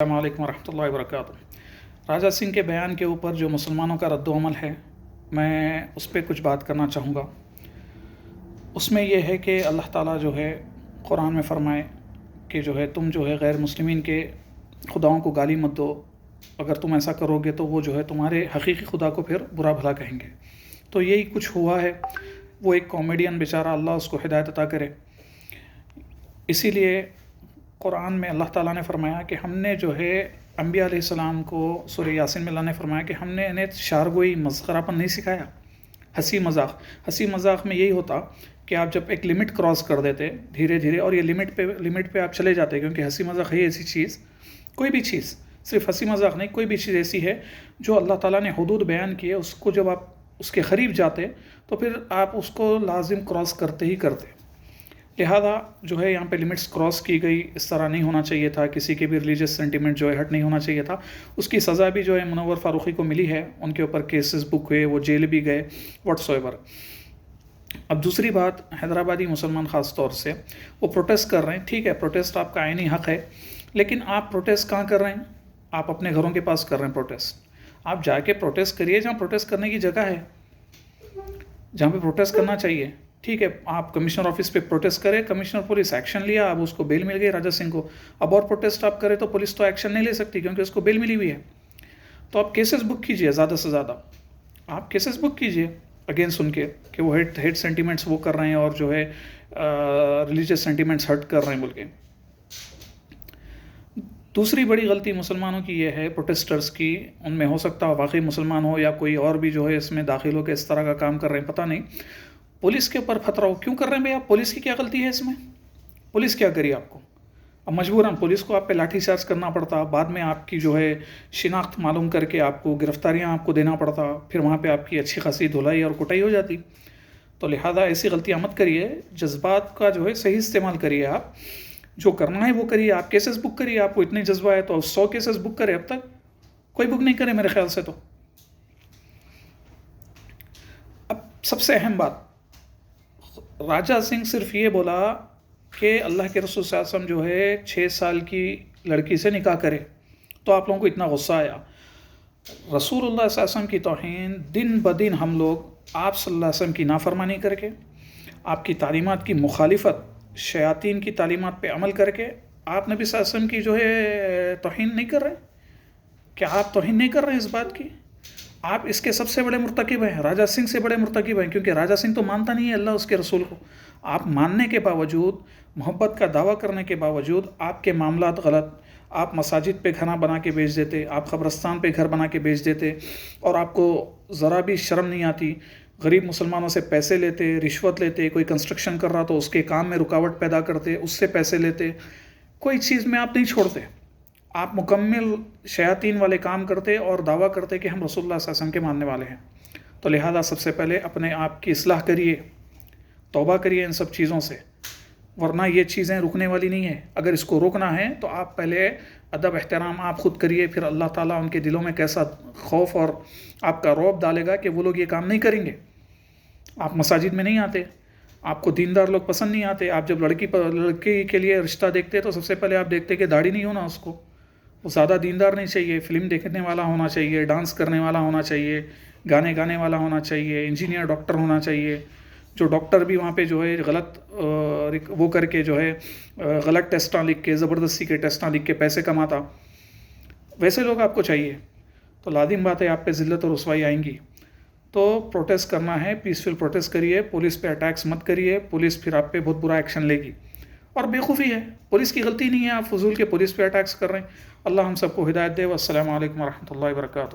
السلام علیکم ورحمۃ اللہ وبرکاتہ۔ راجہ سنگھ کے بیان کے اوپر جو مسلمانوں کا رد و عمل ہے، میں اس پہ کچھ بات کرنا چاہوں گا۔ اس میں یہ ہے کہ اللہ تعالیٰ جو ہے قرآن میں فرمائے کہ جو ہے تم جو ہے غیر مسلمین کے خداؤں کو گالی مت دو، اگر تم ایسا کرو گے تو وہ جو ہے تمہارے حقیقی خدا کو پھر برا بھلا کہیں گے۔ تو یہی کچھ ہوا ہے۔ وہ ایک کامیڈین بیچارہ، اللہ اس کو ہدایت عطا کرے۔ اسی لیے قرآن میں اللہ تعالیٰ نے فرمایا کہ ہم نے جو ہے انبیاء علیہ السلام کو سورہ یاسین میں اللہ نے فرمایا کہ ہم نے انہیں شارگوئی مسخراپن نہیں سکھایا، ہنسی مذاق میں یہی ہوتا کہ آپ جب ایک لمٹ کراس کر دیتے دھیرے دھیرے، اور یہ لمٹ پہ آپ چلے جاتے، کیونکہ ہنسی مذاق ہے ایسی چیز، کوئی بھی چیز، صرف ہنسی مذاق نہیں، کوئی بھی چیز ایسی ہے جو اللہ تعالیٰ نے حدود بیان کی ہے، اس کو جب آپ اس کے قریب جاتے تو پھر آپ اس کو لازم کراس کرتے ہی کرتے۔ لہذا جو ہے یہاں پہ لمٹس کراس کی گئی، اس طرح نہیں ہونا چاہیے تھا، کسی کے بھی ریلیجس سینٹیمنٹ جو ہے ہرٹ نہیں ہونا چاہیے تھا۔ اس کی سزا بھی جو ہے منور فاروقی کو ملی ہے، ان کے اوپر کیسز بک ہوئے، وہ جیل بھی گئے، واٹس ایور۔ اب دوسری بات، حیدرآبادی مسلمان خاص طور سے وہ پروٹیسٹ کر رہے ہیں، ٹھیک ہے، پروٹیسٹ آپ کا عینی حق ہے، لیکن آپ پروٹیسٹ کہاں کر رہے ہیں؟ آپ اپنے گھروں کے پاس کر رہے ہیں پروٹیسٹ۔ آپ جا کے پروٹیسٹ کریے جہاں پروٹیسٹ کرنے کی جگہ ہے، جہاں پہ پروٹیسٹ کرنا چاہیے، ٹھیک ہے۔ آپ کمشنر آفس پہ پروٹیسٹ کرے، کمشنر پولیس ایکشن لیا، اب اس کو بیل مل گئی راجہ سنگھ کو۔ اب اور پروٹیسٹ آپ کرے تو پولیس تو ایکشن نہیں لے سکتی، کیونکہ اس کو بیل ملی ہوئی ہے۔ تو آپ کیسز بک کیجئے، زیادہ سے زیادہ آپ کیسز بک کیجئے اگینسٹ ان کے کہ وہ ہیٹ سینٹیمنٹس وہ کر رہے ہیں، اور جو ہے ریلیجس سینٹیمنٹس ہرٹ کر رہے ہیں بول کے۔ دوسری بڑی غلطی مسلمانوں کی یہ ہے، پروٹیسٹرز کی، ان میں ہو سکتا ہے واقعی مسلمان ہو یا کوئی اور بھی جو ہے اس میں داخل ہو کے اس طرح کا کام کر رہے ہیں، پتہ نہیں، پولیس کے اوپر فترہ کیوں کر رہے ہیں بھائی آپ؟ پولیس کی کیا غلطی ہے اس میں؟ پولیس کیا کری آپ کو؟ اب مجبوراً پولیس کو آپ پہ لاٹھی چارج کرنا پڑتا، بعد میں آپ کی جو ہے شناخت معلوم کر کے آپ کو گرفتاریاں آپ کو دینا پڑتا، پھر وہاں پہ آپ کی اچھی خاصی دھلائی اور کٹائی ہو جاتی۔ تو لہٰذا ایسی غلطیاں مت کریے، جذبات کا جو ہے صحیح استعمال کریے، آپ جو کرنا ہے وہ کریے، آپ کیسز بک کریے، آپ کو اتنے جذبہ ہے تو 100 کیسز بک کرے، اب تک کوئی بک نہیں کرے میرے خیال سے۔ تو اب سب سے اہم بات، راجہ سنگھ صرف یہ بولا کہ اللہ کے رسول صلی اللہ علیہ وسلم جو ہے 6 سال کی لڑکی سے نکاح کرے، تو آپ لوگوں کو اتنا غصہ آیا۔ رسول اللہ صلی اللہ علیہ وسلم کی توہین دن بدن ہم لوگ آپ صلی اللہ علیہ وسلم کی نافرمانی کر کے، آپ کی تعلیمات کی مخالفت، شیاطین کی تعلیمات پہ عمل کر کے، آپ نبی صلی اللہ علیہ وسلم کی جو ہے توہین نہیں کر رہے؟ کیا آپ توہین نہیں کر رہے ہیں اس بات کی؟ آپ اس کے سب سے بڑے مرتکب ہیں، راجہ سنگھ سے بڑے مرتکب ہیں، کیونکہ راجہ سنگھ تو مانتا نہیں ہے اللہ اس کے رسول کو۔ آپ ماننے کے باوجود، محبت کا دعویٰ کرنے کے باوجود آپ کے معاملات غلط، آپ مساجد پہ گھر بنا کے بیچ دیتے، آپ قبرستان پہ گھر بنا کے بیچ دیتے، اور آپ کو ذرا بھی شرم نہیں آتی، غریب مسلمانوں سے پیسے لیتے، رشوت لیتے، کوئی کنسٹرکشن کر رہا تو اس کے کام میں رکاوٹ پیدا کرتے، اس سے پیسے لیتے، کوئی چیز میں آپ نہیں چھوڑتے، آپ مکمل شیاطین والے کام کرتے اور دعویٰ کرتے کہ ہم رسول اللہ صلی اللہ علیہ وسلم کے ماننے والے ہیں۔ تو لہذا سب سے پہلے اپنے آپ کی اصلاح کریے، توبہ کریے ان سب چیزوں سے، ورنہ یہ چیزیں رکنے والی نہیں ہیں۔ اگر اس کو روکنا ہے تو آپ پہلے ادب احترام آپ خود کریے، پھر اللہ تعالیٰ ان کے دلوں میں کیسا خوف اور آپ کا رعب ڈالے گا کہ وہ لوگ یہ کام نہیں کریں گے۔ آپ مساجد میں نہیں آتے، آپ کو دیندار لوگ پسند نہیں آتے، آپ جب لڑکی کے لیے رشتہ دیکھتے تو سب سے پہلے آپ دیکھتے کہ داڑھی نہیں ہونا اس کو، وہ زیادہ دیندار نہیں چاہیے، فلم دیکھنے والا ہونا چاہیے، ڈانس کرنے والا ہونا چاہیے، گانے گانے والا ہونا چاہیے، انجینئر ڈاکٹر ہونا چاہیے، جو ڈاکٹر بھی وہاں پہ جو ہے غلط وہ کر کے جو ہے غلط ٹیسٹاں لکھ کے، زبردستی کے ٹیسٹاں لکھ کے پیسے کماتا، ویسے لوگ آپ کو چاہیے۔ تو لازم بات ہے آپ پہ ذلت اور رسوائی آئیں گی۔ تو پروٹیسٹ کرنا ہے، پیسفل پروٹیسٹ کریے، پولیس پہ اٹیکس مت کریے، پولیس پھر آپ پہ بہت برا ایکشن لے گی۔ اور بیوقوفی ہے، پولیس کی غلطی نہیں ہے، آپ فضول کے پولیس پہ اٹیکس کر رہے ہیں۔ اللہ ہم سب کو ہدایت دے۔ والسلام علیکم ورحمۃ اللہ وبرکاتہ۔